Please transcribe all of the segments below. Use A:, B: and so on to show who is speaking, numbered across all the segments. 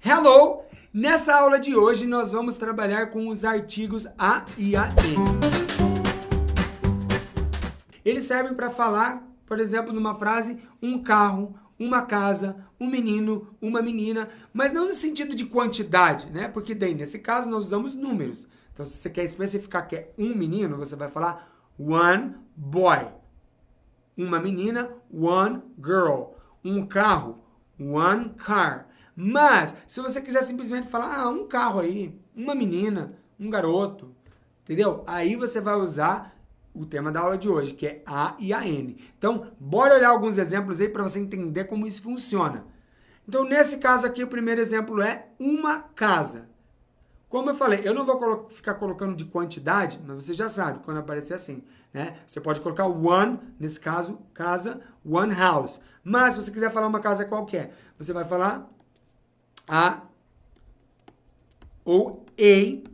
A: Hello! Nessa aula de hoje nós vamos trabalhar com os artigos a e a n. Eles servem para falar, por exemplo, numa frase, um carro, uma casa, um menino, uma menina, mas não no sentido de quantidade, né? Porque daí, nesse caso, nós usamos números. Então, se você quer especificar que é um menino, você vai falar one boy. Uma menina, one girl. Um carro, one car. Mas, se você quiser simplesmente falar, um carro aí, uma menina, um garoto, entendeu? Aí você vai usar o tema da aula de hoje, que é a e a n. Então, bora olhar alguns exemplos aí para você entender como isso funciona. Então, nesse caso aqui, o primeiro exemplo é uma casa. Como eu falei, eu não vou ficar colocando de quantidade, mas você já sabe quando aparecer assim, né? Você pode colocar one, nesse caso, casa, one house. Mas, se você quiser falar uma casa qualquer, você vai falar a ou a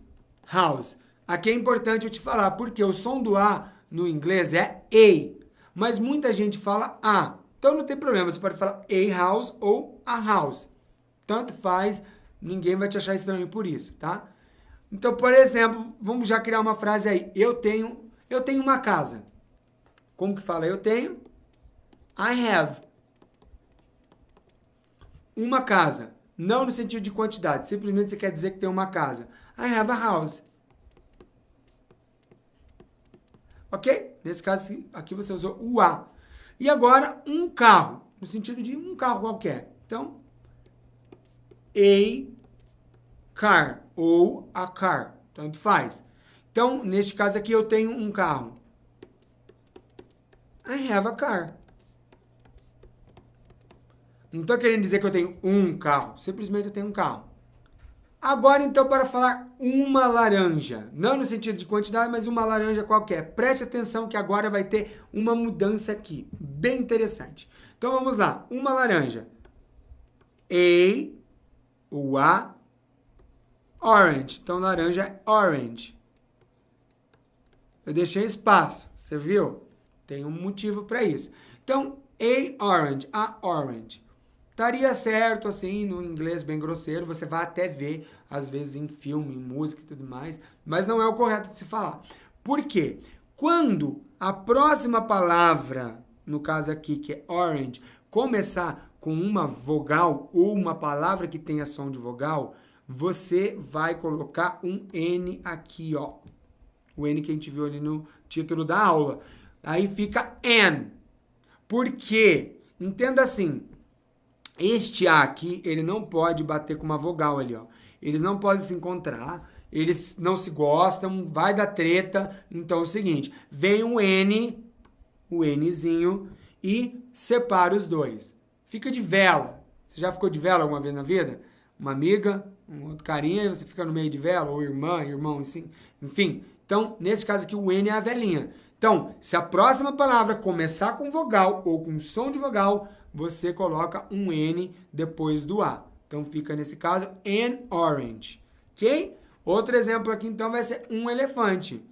A: house. Aqui é importante eu te falar, porque o som do A no inglês é A, mas muita gente fala A. Então não tem problema, você pode falar a house ou a house. Tanto faz, ninguém vai te achar estranho por isso, tá? Então, por exemplo, vamos já criar uma frase aí. Eu tenho uma casa. Como que fala eu tenho? I have. Uma casa. Não no sentido de quantidade. Simplesmente você quer dizer que tem uma casa. I have a house. Ok? Nesse caso aqui você usou o a. E agora um carro. No sentido de um carro qualquer. Então, a car ou a car. Tanto faz. Então, neste caso aqui eu tenho um carro. I have a car. Não estou querendo dizer que eu tenho um carro. Simplesmente eu tenho um carro. Agora, então, para falar uma laranja. Não no sentido de quantidade, mas uma laranja qualquer. Preste atenção que agora vai ter uma mudança aqui. Bem interessante. Então, vamos lá. Uma laranja. A, orange. Então, laranja é orange. Eu deixei espaço. Você viu? Tem um motivo para isso. Então, a orange. Estaria certo, assim, no inglês bem grosseiro, você vai até ver, às vezes, em filme, em música e tudo mais, mas não é o correto de se falar. Por quê? Quando a próxima palavra, no caso aqui, que é orange, começar com uma vogal ou uma palavra que tenha som de vogal, você vai colocar um N aqui, ó. O N que a gente viu ali no título da aula. Aí fica N. Por quê? Entenda assim. Este A aqui, ele não pode bater com uma vogal ali, ó. Eles não podem se encontrar, eles não se gostam, vai dar treta. Então é o seguinte, vem um N, o Nzinho, e separa os dois. Fica de vela. Você já ficou de vela alguma vez na vida? Uma amiga, um outro carinha, e você fica no meio de vela, ou irmã, irmão, assim. Enfim, então, nesse caso aqui, o N é a velinha. Então, se a próxima palavra começar com vogal ou com som de vogal, você coloca um N depois do A. Então, fica nesse caso, an orange. Ok? Outro exemplo aqui, então, vai ser um elefante.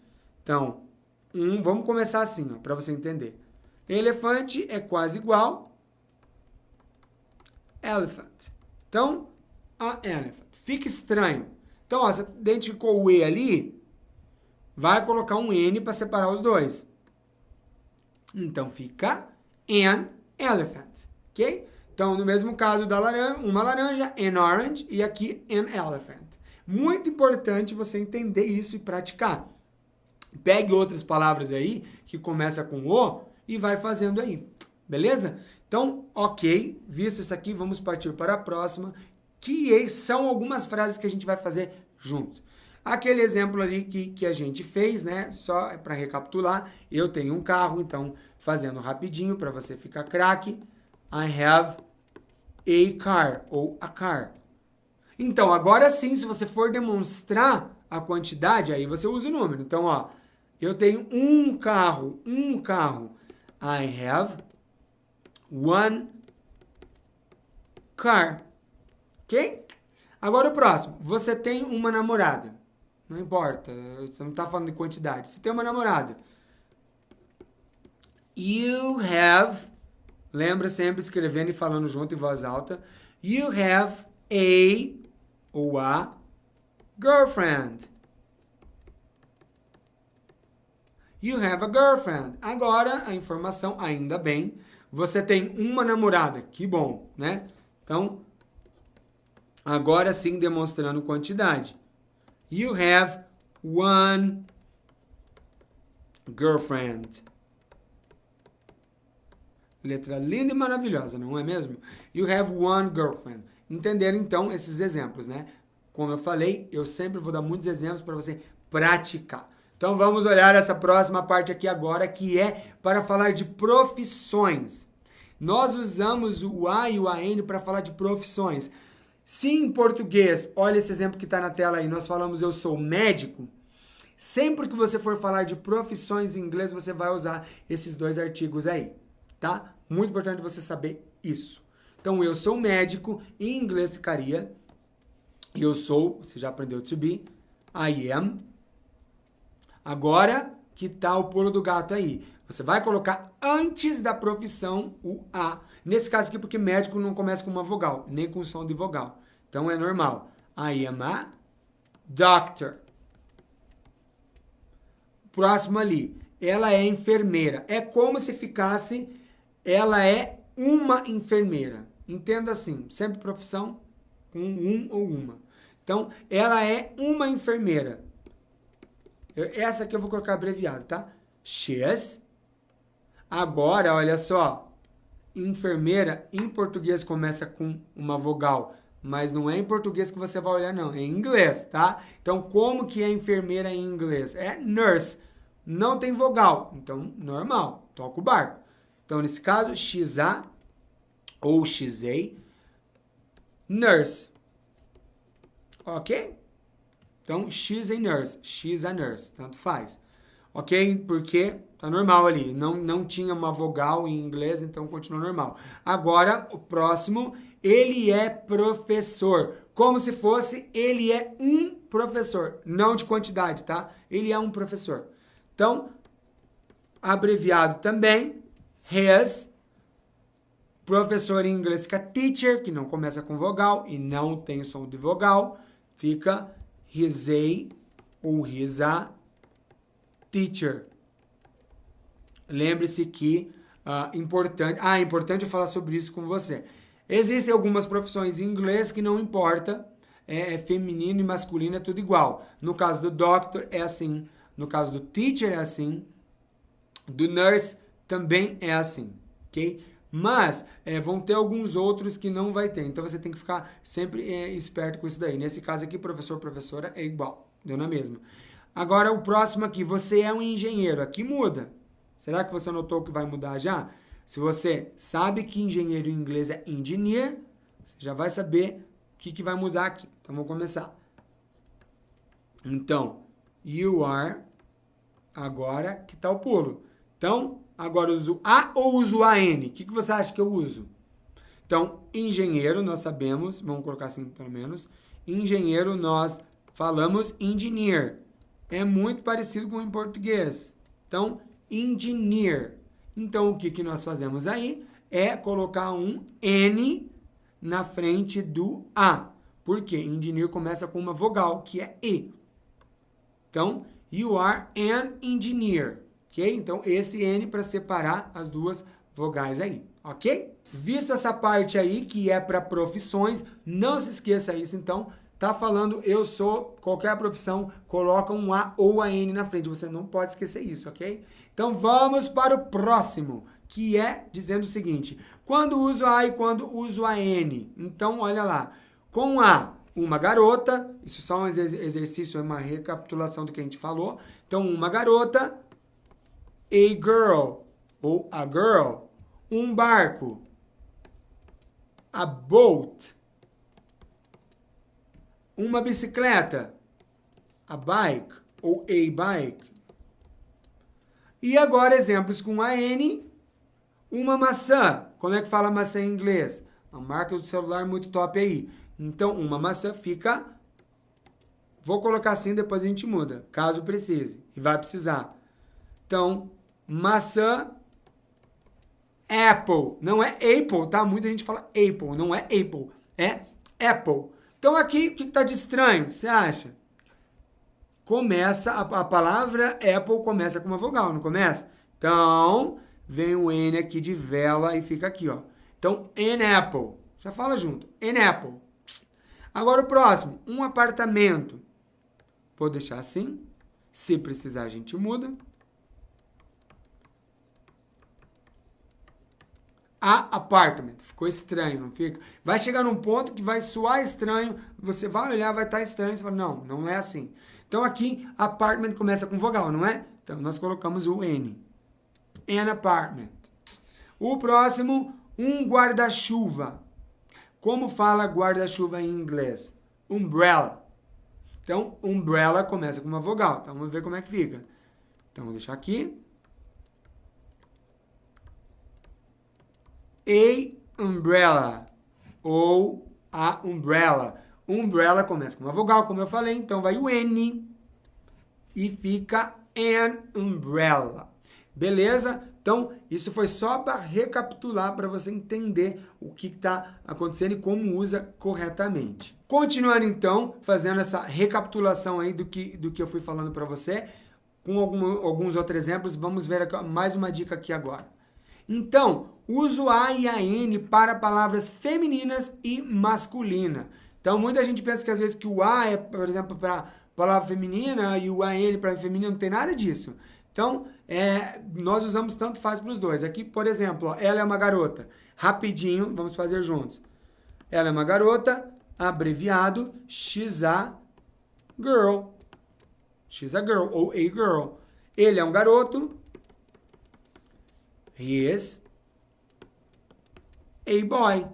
A: Então, vamos começar assim, para você entender. Elefante é quase igual elephant. Então, a elephant. Fica estranho. Então, ó, você identificou o E ali, vai colocar um N para separar os dois. Então, fica an elephant. Ok? Então, no mesmo caso da laranja, uma laranja, an orange, e aqui an elephant. Muito importante você entender isso e praticar. Pegue outras palavras aí que começa com O e vai fazendo aí. Beleza? Então, ok. Visto isso aqui, vamos partir para a próxima, que são algumas frases que a gente vai fazer junto. Aquele exemplo ali que a gente fez, né? Só para recapitular, eu tenho um carro, então, fazendo rapidinho para você ficar craque. I have a car, ou a car. Então, agora sim, se você for demonstrar a quantidade, aí você usa o número. Então, ó, eu tenho um carro. I have one car. Ok? Agora o próximo. Você tem uma namorada. Não importa, você não está falando de quantidade. Você tem uma namorada. You have, lembra sempre escrevendo e falando junto em voz alta. You have a ou a girlfriend. You have a girlfriend. Agora, a informação, ainda bem, você tem uma namorada. Que bom, né? Então, agora sim demonstrando quantidade. You have one girlfriend. Letra linda e maravilhosa, não é mesmo? You have one girlfriend. Entenderam, então, esses exemplos, né? Como eu falei, eu sempre vou dar muitos exemplos para você praticar. Então, vamos olhar essa próxima parte aqui agora, que é para falar de profissões. Nós usamos o A e o AN para falar de profissões. Se em português, olha esse exemplo que está na tela aí, nós falamos eu sou médico, sempre que você for falar de profissões em inglês, você vai usar esses dois artigos aí, tá? Muito importante você saber isso. Então, eu sou médico, em inglês ficaria, eu sou, você já aprendeu to be, I am. Agora, que tá o pulo do gato aí? Você vai colocar antes da profissão o A. Nesse caso aqui, porque médico não começa com uma vogal, nem com som de vogal. Então, é normal. I am a doctor. Próximo ali. Ela é enfermeira. É como se ficasse, ela é uma enfermeira. Entenda assim, sempre profissão com um ou uma. Então, ela é uma enfermeira. Essa aqui eu vou colocar abreviado, tá? She's. Agora, olha só. Enfermeira, em português, começa com uma vogal. Mas não é em português que você vai olhar, não. É em inglês, tá? Então, como que é enfermeira em inglês? É nurse. Não tem vogal. Então, normal. Toca o barco. Então, nesse caso, she's a ou she's a nurse. Ok? Então, she's a nurse. She's a nurse. Tanto faz. Ok? Porque tá normal ali. Não tinha uma vogal em inglês, então continua normal. Agora, o próximo, ele é professor. Como se fosse, ele é um professor. Não de quantidade, tá? Ele é um professor. Então, abreviado também, his. Professor em inglês fica teacher, que não começa com vogal e não tem som de vogal. Fica his a ou his a teacher. Lembre-se que importante eu falar sobre isso com você. Existem algumas profissões em inglês que não importa, é feminino e masculino, é tudo igual. No caso do doctor é assim, no caso do teacher é assim, do nurse também é assim, ok? Mas vão ter alguns outros que não vai ter. Então você tem que ficar sempre esperto com isso daí. Nesse caso aqui, professor, professora é igual. Deu na mesma. Agora o próximo aqui, você é um engenheiro. Aqui muda. Será que você notou que vai mudar já? Se você sabe que engenheiro em inglês é engineer, você já vai saber o que vai mudar aqui. Então vamos começar. Então, you are, agora que tá o pulo. Então, agora eu uso A ou uso AN? O que você acha que eu uso? Então, engenheiro, nós sabemos, vamos colocar assim pelo menos, engenheiro nós falamos engineer. É muito parecido com em português. Então, engineer. Então, o que nós fazemos aí é colocar um N na frente do A. Por quê? Engineer começa com uma vogal, que é E. Então, you are an engineer. Ok? Então, esse N para separar as duas vogais aí. Ok? Visto essa parte aí, que é para profissões, não se esqueça isso, então, tá falando eu sou, qualquer profissão, coloca um A ou a N na frente. Você não pode esquecer isso, ok? Então, vamos para o próximo, que é dizendo o seguinte. Quando uso A e quando uso a N? Então, olha lá. Com A, uma garota. Isso só um exercício, uma recapitulação do que a gente falou. Então, uma garota. A girl, ou a girl. Um barco. A boat. Uma bicicleta. A bike, ou a bike. E agora, exemplos com a N. Uma maçã. Como é que fala maçã em inglês? A marca do celular muito top aí. Então, uma maçã fica... Vou colocar assim, depois a gente muda, caso precise. E vai precisar. Então, maçã... Apple. Não é Apple, tá? Muita gente fala Apple. Não é Apple. É Apple. Então aqui, o que está de estranho? Você acha? Começa, a palavra Apple começa com uma vogal, não começa? Então, vem o N aqui de vela e fica aqui, ó. Então, an apple. Já fala junto. An apple. Agora o próximo. Um apartamento. Vou deixar assim. Se precisar, a gente muda. A apartment. Ficou estranho, não fica? Vai chegar num ponto que vai soar estranho. Você vai olhar, vai estar estranho. Você fala, não, não é assim. Então, aqui, apartment começa com vogal, não é? Então, nós colocamos o N. An apartment. O próximo, um guarda-chuva. Como fala guarda-chuva em inglês? Umbrella. Então, umbrella começa com uma vogal. Então, vamos ver como é que fica. Então, vou deixar aqui. A umbrella. Ou a umbrella. Umbrella começa com uma vogal, como eu falei. Então, vai o N. E fica an umbrella. Beleza? Então, isso foi só para recapitular, para você entender o que está acontecendo e como usa corretamente. Continuando, então, fazendo essa recapitulação aí do que eu fui falando para você, com alguns outros exemplos, vamos ver aqui, mais uma dica aqui agora. Então, uso a e a n para palavras femininas e masculina. Então, muita gente pensa que às vezes que o a é, por exemplo, para palavra feminina e o an para feminina, não tem nada disso. Então, nós usamos tanto faz para os dois. Aqui, por exemplo, ó, ela é uma garota. Rapidinho, vamos fazer juntos. Ela é uma garota, abreviado, she's a girl. She's a girl, ou a girl. Ele é um garoto. He is a boy.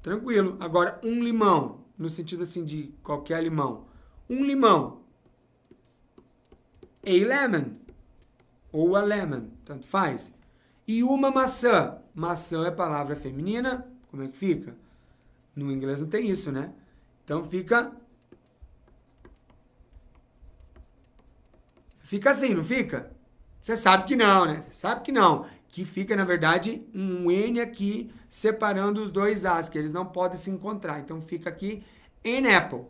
A: Tranquilo. Agora, um limão, no sentido assim de qualquer limão. Um limão. A lemon. Ou a lemon, tanto faz. E uma maçã. Maçã é palavra feminina. Como é que fica? No inglês não tem isso, né? Então fica... Fica assim, não fica? Você sabe que não, né? Você sabe que não. Que fica, na verdade, um N aqui separando os dois As, que eles não podem se encontrar. Então fica aqui an apple.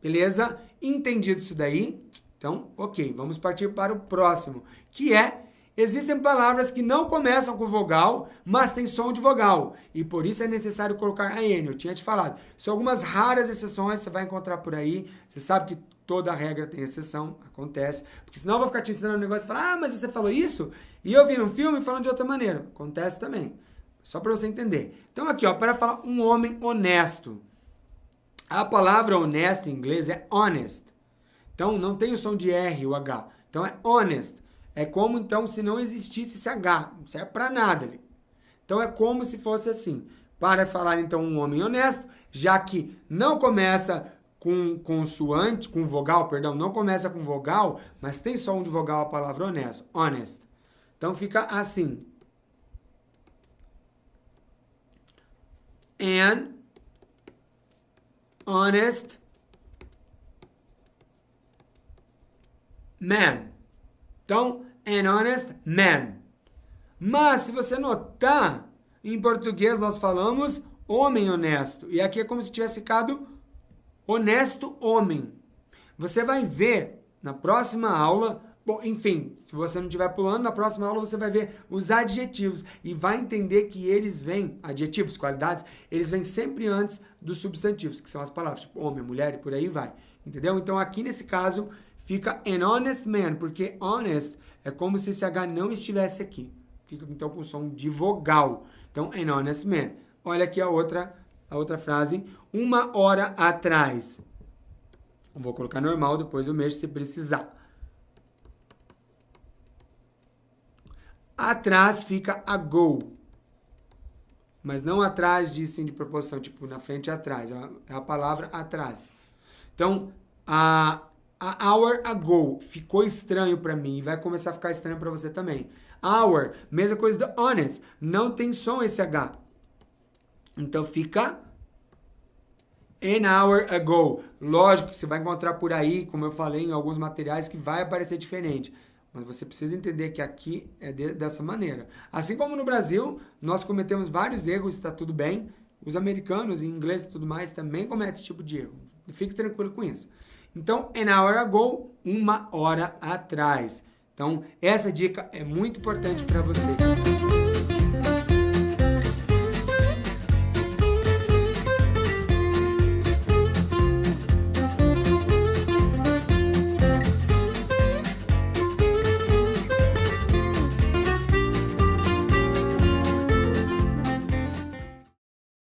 A: Beleza? Entendido isso daí? Então, ok, vamos partir para o próximo, que é, existem palavras que não começam com vogal, mas tem som de vogal, e por isso é necessário colocar a N, eu tinha te falado. São algumas raras exceções, você vai encontrar por aí, você sabe que toda regra tem exceção, acontece, porque senão eu vou ficar te ensinando um negócio e falar, mas você falou isso, e eu vi num filme falando de outra maneira, acontece também, só para você entender. Então aqui, ó, para falar um homem honesto, a palavra honesto em inglês é honest. Então, não tem o som de R ou H. Então, é honest. É como, então, se não existisse esse H. Não serve para nada ali. Então, é como se fosse assim. Para falar, então, um homem honesto, já que não começa com consoante, com vogal, perdão, não começa com vogal, mas tem som de vogal a palavra honesto. Honest. Então, fica assim. An honest man. Então, an honest man. Mas, se você notar, em português nós falamos homem honesto. E aqui é como se tivesse ficado honesto homem. Você vai ver na próxima aula, bom, enfim, se você não estiver pulando, na próxima aula você vai ver os adjetivos e vai entender que eles vêm, adjetivos, qualidades, eles vêm sempre antes dos substantivos, que são as palavras, tipo homem, mulher e por aí vai. Entendeu? Então, aqui nesse caso, fica an honest man, porque honest é como se esse H não estivesse aqui. Fica, então, com som de vogal. Então, an honest man. Olha aqui a outra frase. Uma hora atrás. Vou colocar normal, depois eu mexo se precisar. Atrás fica ago. Mas não atrás de, sim, de proporção, tipo na frente e atrás. É a palavra atrás. Então, a hour ago ficou estranho para mim e vai começar a ficar estranho para você também. Hour, mesma coisa do honest, não tem som esse H. Então fica an hour ago. Lógico que você vai encontrar por aí, como eu falei, em alguns materiais que vai aparecer diferente. Mas você precisa entender que aqui é dessa maneira. Assim como no Brasil, nós cometemos vários erros, está tudo bem. Os americanos, em inglês e tudo mais, também cometem esse tipo de erro. Fique tranquilo com isso. Então, an hour ago, 1 hora atrás. Então, essa dica é muito importante para você.